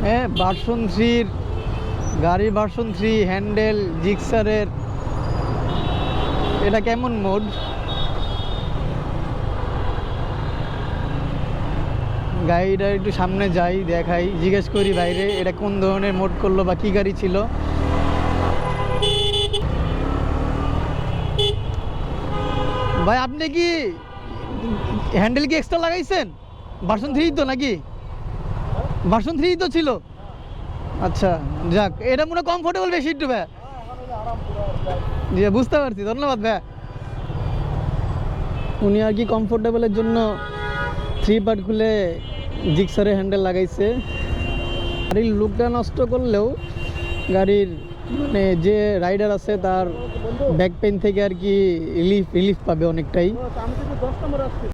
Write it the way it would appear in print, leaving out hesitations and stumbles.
হ্যাঁ, ভার্সন 3 গাড়ি, version 3 handle জিক্সারের। এটা কেমন মোড? গাড়িটা একটু সামনে যাই, দেখাই, জিজ্ঞেস করি বাইরে এটা কোন ধরনের মোড করলো বা কি গাড়ি ছিল। ভাই আপনি কি হ্যান্ডেল কি এক্সট্রা লাগাইছেন? ভার্সন 3 তো নাকি? ভার্সন 3 তো ছিল। আচ্ছা, যাক, এটা মনে কমফোর্টেবল বেশি একটু ভাই। জি, বুঝতে পারছি, ধন্যবাদ ভাই। উনি আর কি কমফোর্টেবলের জন্য 3 পার্ট খুলে জিক্সারের হ্যান্ডেল লাগাইছে। গাড়ির লুকটা নষ্ট করলেও গাড়ির মানে যে রাইডার আছে তার ব্যাক পেইন থেকে আর কি রিলিফ পাবে অনেকটাই।